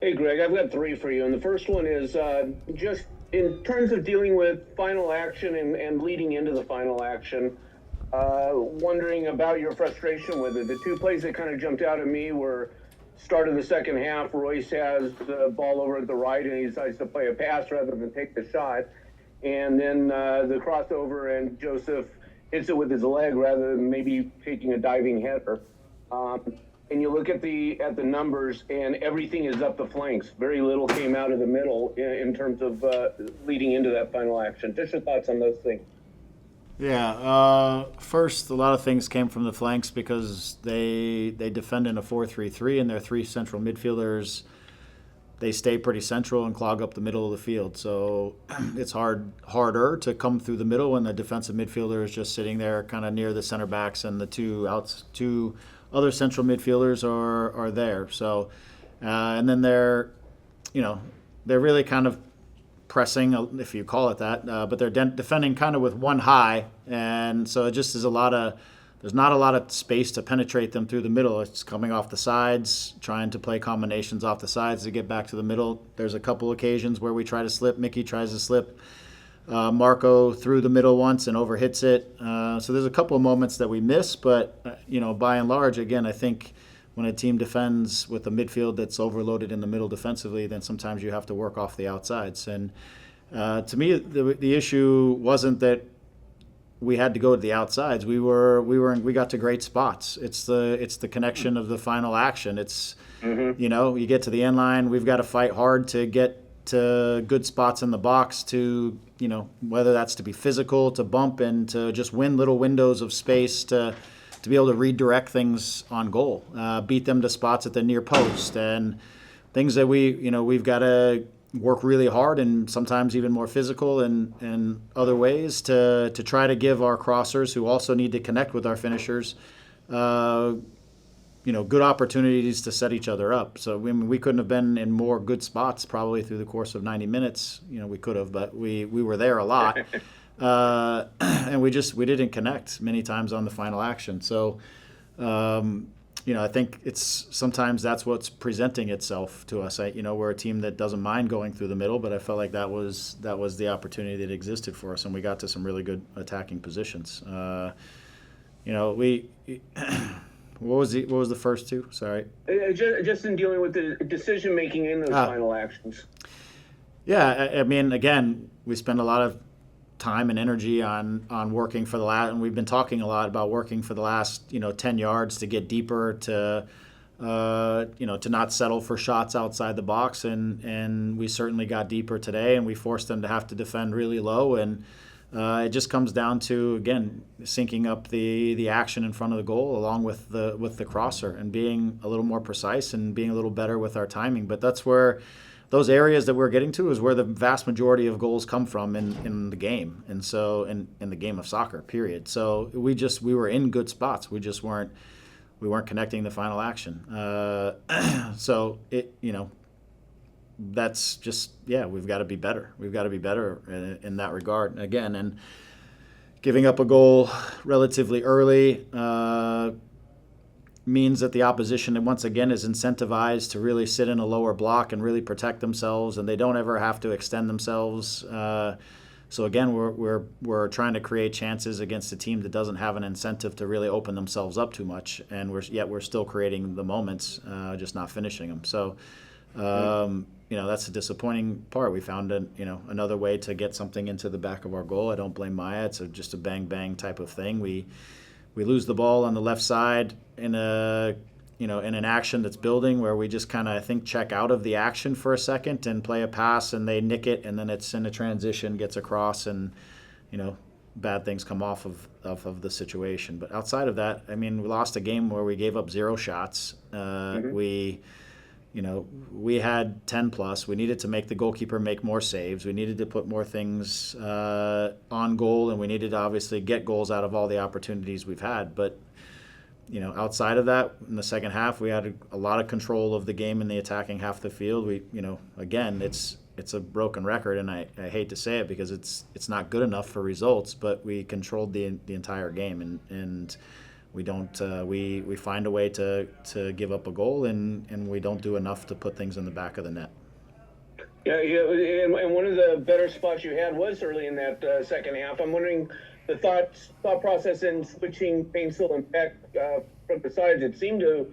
Hey, Greg, I've got three for you. And the first one is just in terms of dealing with final action and leading into the final action, wondering about your frustration with it. The two plays that kind of jumped out at me were start of the second half. Royce has the ball over at the right and he decides to play a pass rather than take the shot. And then the crossover and Joseph hits it with his leg rather than maybe taking a diving header. Um, and you look at the numbers, and everything is up the flanks. Very little came out of the middle in terms of leading into that final action. Just your thoughts on those things. Yeah. First, a lot of things came from the flanks because they defend in a 4-3-3, and their three central midfielders they stay pretty central and clog up the middle of the field. So it's harder to come through the middle when the defensive midfielder is just sitting there, kind of near the center backs, and the two other central midfielders are there. So and then they're really kind of pressing, if you call it that, but they're defending kind of with one high, and so it just is there's not a lot of space to penetrate them through the middle. It's coming off the sides, trying to play combinations off the sides to get back to the middle. There's a couple occasions where we try to slip. Mickey tries to slip Marco through the middle once and overhits it. So there's a couple of moments that we miss, but by and large, again, I think when a team defends with a midfield that's overloaded in the middle defensively, then sometimes you have to work off the outsides. And to me, the issue wasn't that we had to go to the outsides. We got to great spots. It's the connection of the final action. It's you get to the end line. We've got to fight hard to get to good spots in the box to whether that's to be physical, to bump, and to just win little windows of space to be able to redirect things on goal, beat them to spots at the near post, and things that we've got to work really hard and sometimes even more physical and other ways to try to give our crossers, who also need to connect with our finishers, good opportunities to set each other up. So we couldn't have been in more good spots probably through the course of 90 minutes. We could have, but we were there a lot. And we didn't connect many times on the final action. So, I think it's sometimes that's what's presenting itself to us. We're a team that doesn't mind going through the middle, but I felt like that was the opportunity that existed for us, and we got to some really good attacking positions. We. What was the first two? Sorry. Just in dealing with the decision making in those final actions. Yeah, I mean, again, we spend a lot of time and energy on working for the last, and we've been talking a lot about working for the last 10 yards to get deeper, to to not settle for shots outside the box, and we certainly got deeper today, and we forced them to have to defend really low, and it just comes down to, again, syncing up the action in front of the goal along with the crosser and being a little more precise and being a little better with our timing. But that's where those areas that we're getting to is where the vast majority of goals come from in the game, and so in the game of soccer, period. So we were in good spots. We weren't connecting the final action. So that's just, we've got to be better. We've got to be better in that regard again. And giving up a goal relatively early means that the opposition once again is incentivized to really sit in a lower block and really protect themselves, and they don't ever have to extend themselves. So again, we're trying to create chances against a team that doesn't have an incentive to really open themselves up too much, and we're still creating the moments, just not finishing them. So that's a disappointing part. We found another way to get something into the back of our goal. I don't blame Maya. It's just a bang bang type of thing. We lose the ball on the left side in in an action that's building, where we just kind of, I think, check out of the action for a second and play a pass, and they nick it, and then it's in a transition, gets across, and bad things come off of the situation. But outside of that, I mean, we lost a game where we gave up 0 shots. We had 10 plus. We needed to make the goalkeeper make more saves. We needed to put more things on goal, and we needed to obviously get goals out of all the opportunities we've had. But outside of that, in the second half, we had a lot of control of the game in the attacking half of the field. We, again, it's a broken record, and I hate to say it because it's not good enough for results, but we controlled the entire game, and we don't we find a way to give up a goal, and we don't do enough to put things in the back of the net. Yeah, and one of the better spots you had was early in that second half. I'm wondering the thought process in switching Painsil and Peck from the sides. It seemed to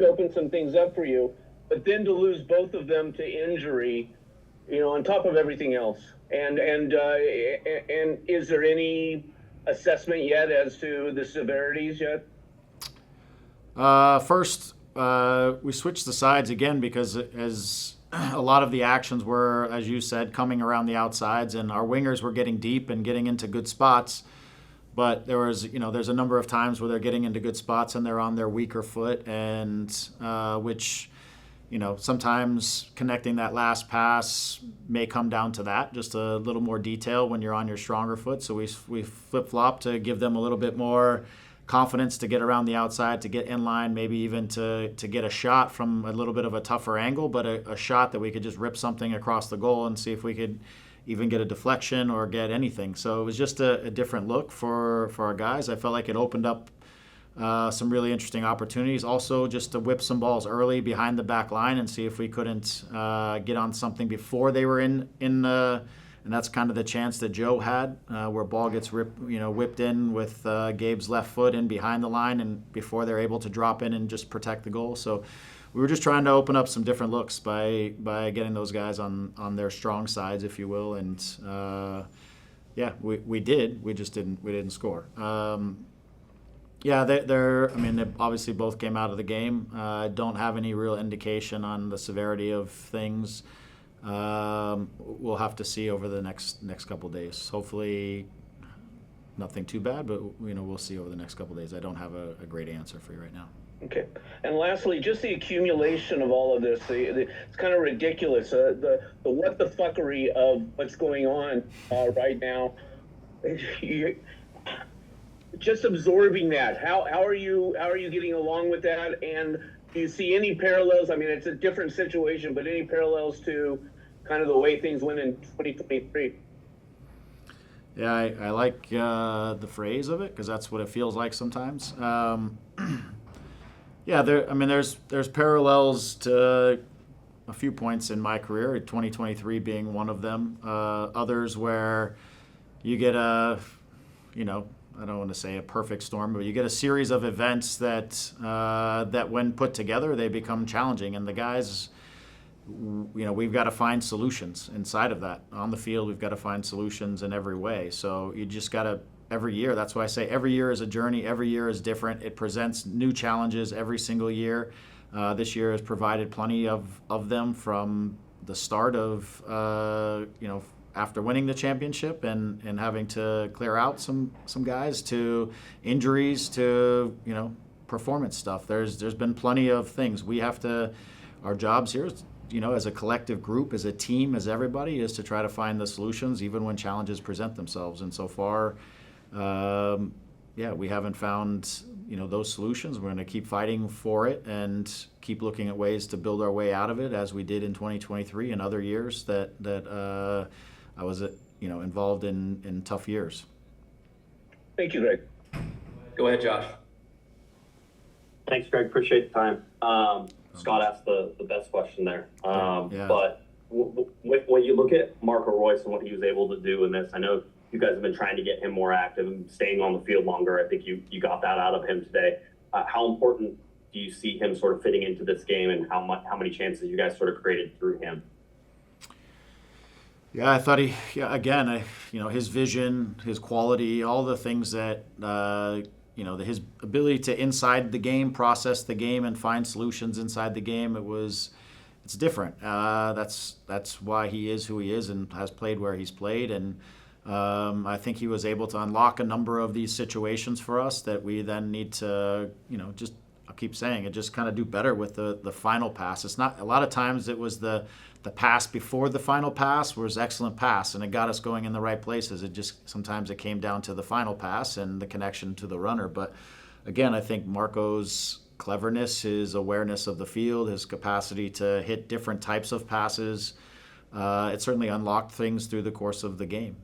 open some things up for you, but then to lose both of them to injury, on top of everything else. And is there any assessment yet as to the severities yet? First, we switched the sides again because as a lot of the actions were, as you said, coming around the outsides, and our wingers were getting deep and getting into good spots. But there's a number of times where they're getting into good spots and they're on their weaker foot, and which, sometimes connecting that last pass may come down to that, just a little more detail when you're on your stronger foot. So we flip-flop to give them a little bit more confidence to get around the outside, to get in line, maybe even to get a shot from a little bit of a tougher angle, but a shot that we could just rip something across the goal and see if we could even get a deflection or get anything. So it was just a different look for our guys. I felt like it opened up some really interesting opportunities. Also, just to whip some balls early behind the back line and see if we couldn't get on something before they were in and that's kind of the chance that Joe had, where ball gets whipped in with Gabe's left foot in behind the line, and before they're able to drop in and just protect the goal. So we were just trying to open up some different looks by getting those guys on their strong sides, if you will, and we did. We just didn't score. They obviously both came out of the game. Don't have any real indication on the severity of things. We'll have to see over the next couple of days. Hopefully nothing too bad, but we'll see over the next couple of days. I don't have a great answer for you right now. Okay. And lastly, just the accumulation of all of this. It's kind of ridiculous. The what the fuckery of what's going on right now. Just absorbing that. How are you getting along with that? And do you see any parallels? I mean, it's a different situation, but any parallels to kind of the way things went in 2023? Yeah, I like the phrase of it because that's what it feels like sometimes. There's parallels to a few points in my career, 2023 being one of them. Others where you get I don't want to say a perfect storm, but you get a series of events that when put together, they become challenging. And the guys, we've got to find solutions inside of that. On the field, we've got to find solutions in every way. So you just got to, every year, that's why I say every year is a journey. Every year is different. It presents new challenges every single year. This year has provided plenty of them from the start of, after winning the championship and having to clear out some guys, to injuries, to performance stuff. There's been plenty of things. We have to, our jobs here is, as a collective group, as a team, as everybody, is to try to find the solutions even when challenges present themselves. And so far, we haven't found those solutions. We're going to keep fighting for it and keep looking at ways to build our way out of it, as we did in 2023 and other years that I was involved in tough years. Thank you, Greg. Go ahead, Josh. Thanks, Greg. Appreciate the time. Scott asked the best question there. But when you look at Marco Royce and what he was able to do in this, I know you guys have been trying to get him more active and staying on the field longer. I think you got that out of him today. How important do you see him sort of fitting into this game, and how many chances you guys sort of created through him? Yeah, I thought his vision, his quality, all the things that, his ability to inside the game, process the game and find solutions inside the game, it's different. That's why he is who he is and has played where he's played. And I think he was able to unlock a number of these situations for us that we then need to, I'll keep saying it, just kind of do better with the final pass. It's not, a lot of times it was the pass before the final pass was excellent pass, and it got us going in the right places. Sometimes it came down to the final pass and the connection to the runner. But again, I think Marco's cleverness, his awareness of the field, his capacity to hit different types of passes, it certainly unlocked things through the course of the game.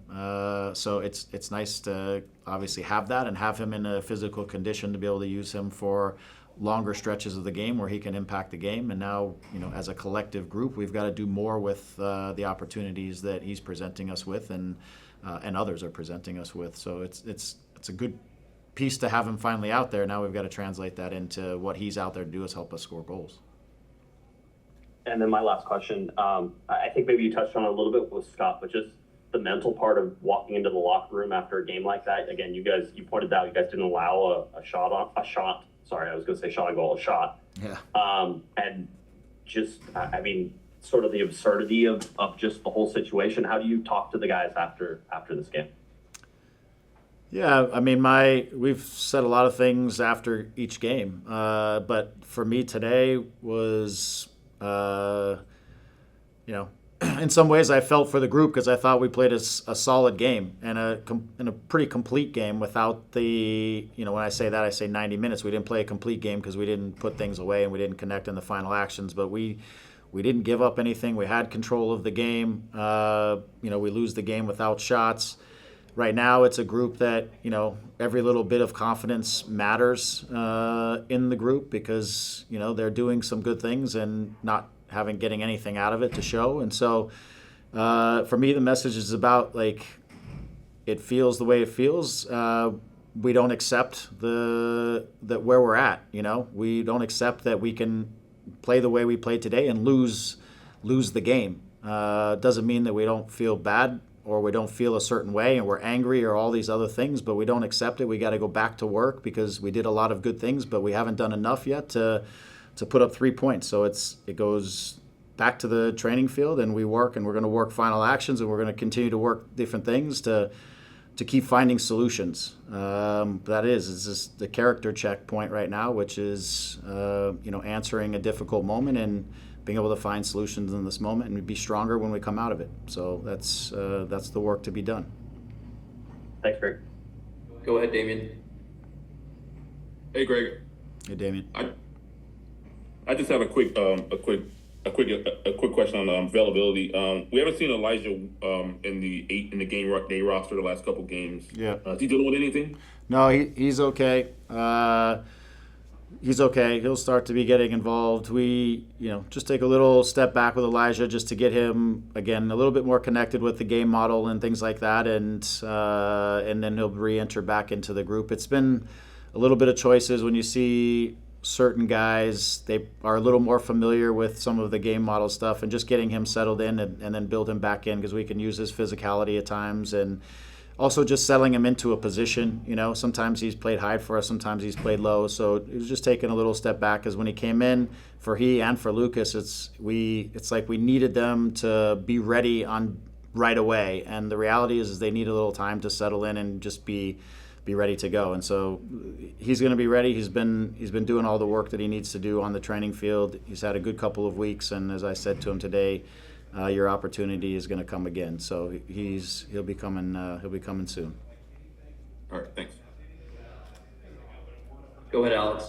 So it's nice to obviously have that and have him in a physical condition to be able to use him for longer stretches of the game where he can impact the game. And now, as a collective group, we've got to do more with the opportunities that he's presenting us with and others are presenting us with. So it's a good piece to have him finally out there. Now we've got to translate that into what he's out there to do is help us score goals. And then my last question, I think maybe you touched on it a little bit with Scott, but just the mental part of walking into the locker room after a game like that. Again, you pointed out you guys didn't allow a shot. Sorry, I was going to say shot on goal, a shot. Yeah. And just, sort of the absurdity of just the whole situation. How do you talk to the guys after this game? Yeah, we've said a lot of things after each game, but for me today was, in some ways I felt for the group because I thought we played a solid game and a pretty complete game without the, when I say that, I say 90 minutes. We didn't play a complete game because we didn't put things away and we didn't connect in the final actions, but we didn't give up anything. We had control of the game. We lose the game without shots. Right now, it's a group that, every little bit of confidence matters in the group because, they're doing some good things and not getting anything out of it to show. And so for me, the message is about, it feels the way it feels. We don't accept that where we're at, We don't accept that we can play the way we played today and lose the game. Doesn't mean that we don't feel bad or we don't feel a certain way and we're angry or all these other things, but we don't accept it. We got to go back to work because we did a lot of good things, but we haven't done enough yet to put up 3 points. So it goes back to the training field and we work and we're going to work final actions and we're going to continue to work different things to keep finding solutions. It's just the character check point right now, which is, answering a difficult moment and being able to find solutions in this moment and be stronger when we come out of it. So that's the work to be done. Thanks, Greg. Go ahead, Damien. Hey, Greg. Hey, Damien. I just have a quick question on availability. We haven't seen Elijah in the game day roster the last couple games. Yeah. Is he dealing with anything? No, he's okay. He's okay. He'll start to be getting involved. We, just take a little step back with Elijah just to get him, again, a little bit more connected with the game model and things like that, and then he'll re-enter back into the group. It's been a little bit of choices when you see certain guys, they are a little more familiar with some of the game model stuff and just getting him settled in and then build him back in because we can use his physicality at times and also just settling him into a position. Sometimes he's played high for us, sometimes he's played low. So it was just taking a little step back because when he came in, for he and for Lucas, it's like we needed them to be ready on right away. And the reality is they need a little time to settle in and just be ready to go. And so he's going to be ready. He's been doing all the work that he needs to do on the training field. He's had a good couple of weeks, and as I said to him today, your opportunity is going to come again. So he'll be coming soon. All right, thanks. Go ahead, Alex.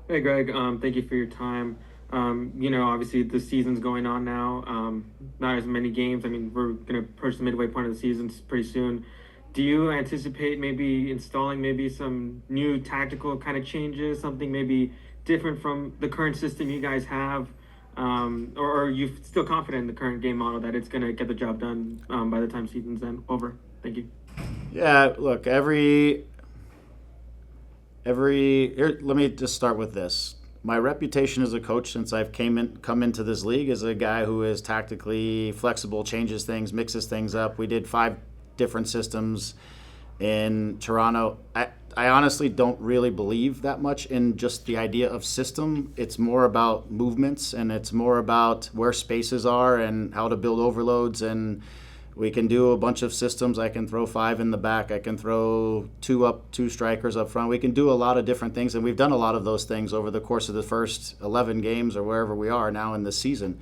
Hey, Greg. Thank you for your time. Obviously the season's going on now. Not as many games. We're going to approach the midway point of the season pretty soon. Do you anticipate maybe installing some new tactical kind of changes, something maybe different from the current system you guys have? Or are you still confident in the current game model that it's going to get the job done by the time season's over? Thank you. Yeah, look, let me just start with this. My reputation as a coach since I've come into this league is a guy who is tactically flexible, changes things, mixes things up. We did 5 different systems in Toronto. I honestly don't really believe that much in just the idea of system. It's more about movements and it's more about where spaces are and how to build overloads. And we can do a bunch of systems. I can throw 5 in the back. I can throw 2 strikers up front. We can do a lot of different things, and we've done a lot of those things over the course of the first 11 games or wherever we are now in this season.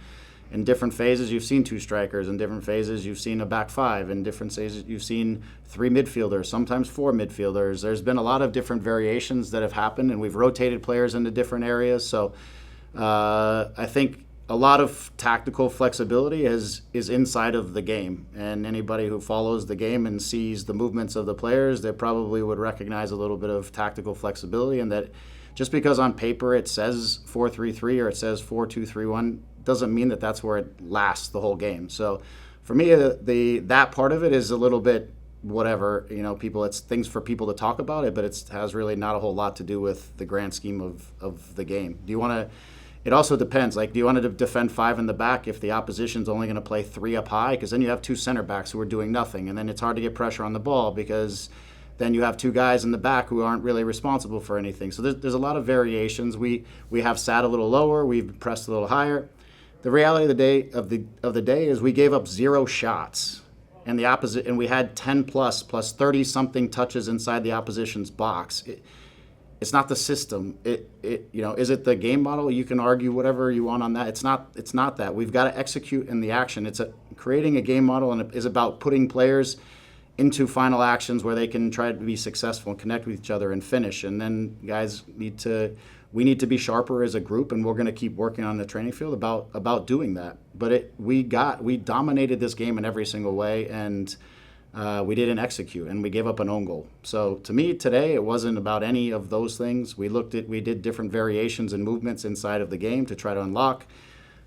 In different phases, you've seen 2 strikers. In different phases, you've seen a back 5. In different phases, you've seen 3 midfielders, sometimes 4 midfielders. There's been a lot of different variations that have happened, and we've rotated players into different areas. So I think a lot of tactical flexibility is inside of the game, and anybody who follows the game and sees the movements of the players, they probably would recognize a little bit of tactical flexibility, and that just because on paper it says 4-3-3 or it says 4-2-3-1 doesn't mean that that's where it lasts the whole game. So for me, that part of it is a little bit whatever, it's things for people to talk about it, but it has really not a whole lot to do with the grand scheme of the game. It also depends. Like, do you want to defend 5 in the back if the opposition's only going to play 3 up high? Because then you have 2 center backs who are doing nothing, and then it's hard to get pressure on the ball because then you have 2 guys in the back who aren't really responsible for anything. So there's a lot of variations. We have sat a little lower. We've pressed a little higher. The reality of the day is we gave up 0 shots, and we had 10 plus 30 something touches inside the opposition's box. It's not the system. Is it the game model? You can argue whatever you want on that. It's not that. We've got to execute in the action. Creating a game model and it is about putting players into final actions where they can try to be successful and connect with each other and finish. And then guys we need to be sharper as a group, and we're going to keep working on the training field about doing that. But we dominated this game in every single way, and we didn't execute, and we gave up an own goal. So to me today, it wasn't about any of those things. We did different variations and movements inside of the game to try to unlock.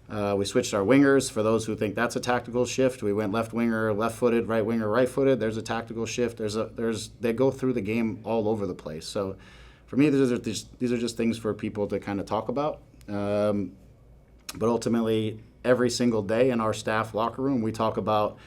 We switched our wingers. For those who think that's a tactical shift, we went left winger, left-footed, right winger, right-footed. There's a tactical shift. They go through the game all over the place. So for me, these are just things for people to kind of talk about. But ultimately, every single day in our staff locker room, we talk about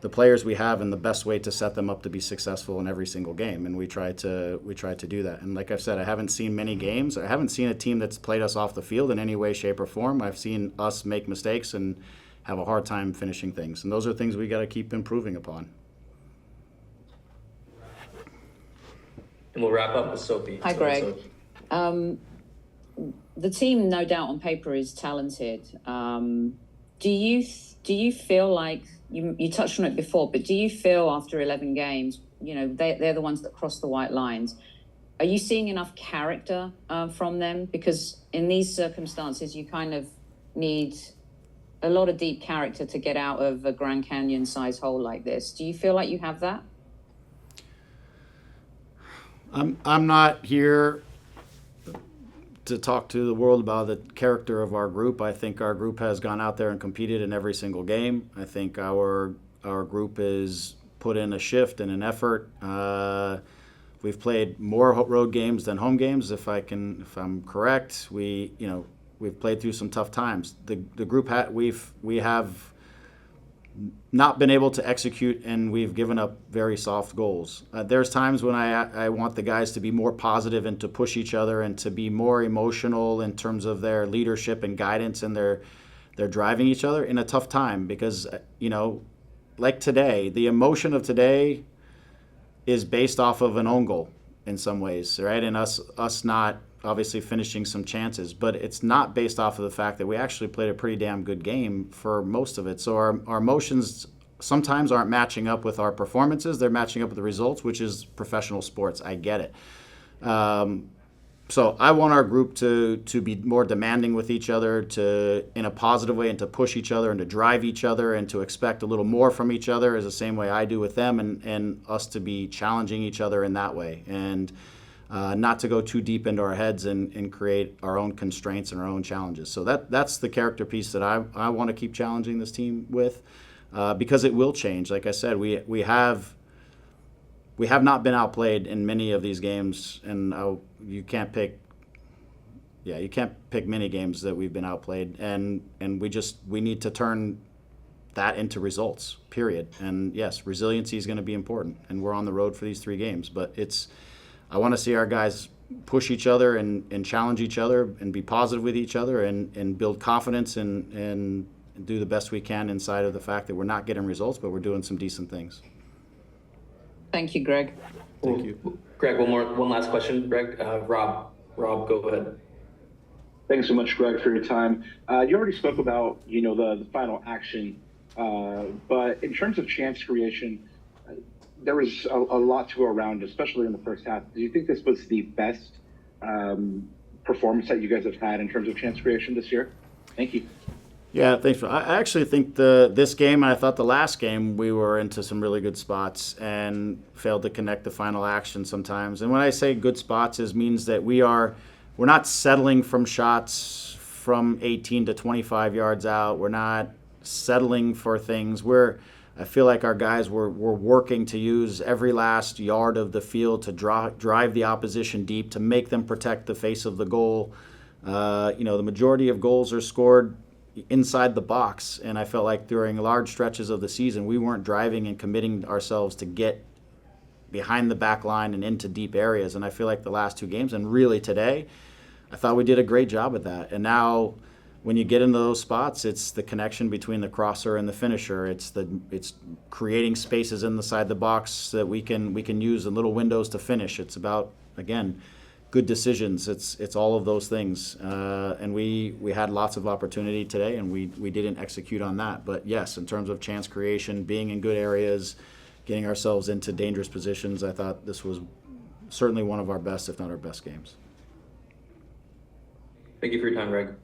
the players we have and the best way to set them up to be successful in every single game, and we try to do that. And like I've said, I haven't seen many games. I haven't seen a team that's played us off the field in any way, shape, or form. I've seen us make mistakes and have a hard time finishing things, and those are things we got to keep improving upon. And we'll wrap up with Sophie. Hi, Greg. The team, no doubt, on paper is talented. Do you feel like you touched on it before, but do you feel after 11 games, they're the ones that cross the white lines? Are you seeing enough character from them? Because in these circumstances, you kind of need a lot of deep character to get out of a Grand Canyon-sized hole like this. Do you feel like you have that? I'm not here to talk to the world about the character of our group. I think our group has gone out there and competed in every single game. I think our group has put in a shift and an effort. We've played more road games than home games, if I'm correct. We've played through some tough times. The group we have not been able to execute, and we've given up very soft goals. There's times when I want the guys to be more positive and to push each other and to be more emotional in terms of their leadership and guidance, and they're driving each other in a tough time because, like today, the emotion of today is based off of an own goal in some ways, right? And us not obviously finishing some chances, but it's not based off of the fact that we actually played a pretty damn good game for most of it. So our emotions sometimes aren't matching up with our performances. They're matching up with the results, which is professional sports. I get it. So I want our group to be more demanding with each other, in a positive way, and to push each other and to drive each other and to expect a little more from each other is the same way I do with them, and us to be challenging each other in that way. And not to go too deep into our heads and create our own constraints and our own challenges. So that's the character piece that I want to keep challenging this team with, because it will change. Like I said, we have not been outplayed in many of these games, and you can't pick many games that we've been outplayed, and we need to turn that into results, period. And yes, resiliency is going to be important, and we're on the road for these 3 games, but I want to see our guys push each other and challenge each other and be positive with each other and build confidence and do the best we can inside of the fact that we're not getting results, but we're doing some decent things. Thank you, Greg. Thank you. Greg, one last question. Greg, Rob, go ahead. Thanks so much, Greg, for your time. You already spoke about, the final action, but in terms of chance creation, there was a lot to go around, especially in the first half. Do you think this was the best performance that you guys have had in terms of chance creation this year? Thank you. Yeah, thanks. I actually think this game, and I thought the last game, we were into some really good spots and failed to connect the final action sometimes. And when I say good spots, it means that we're not settling from shots from 18 to 25 yards out. We're not settling for things. I feel like our guys were working to use every last yard of the field to drive the opposition deep, to make them protect the face of the goal. The majority of goals are scored inside the box, and I felt like during large stretches of the season we weren't driving and committing ourselves to get behind the back line and into deep areas. And I feel like the last two games, and really today, I thought we did a great job of that. And now when you get into those spots, it's the connection between the crosser and the finisher. It's creating spaces inside the box that we can use in little windows to finish. It's about, again, good decisions. It's all of those things. And we had lots of opportunity today, and we didn't execute on that. But yes, in terms of chance creation, being in good areas, getting ourselves into dangerous positions, I thought this was certainly one of our best, if not our best games. Thank you for your time, Greg.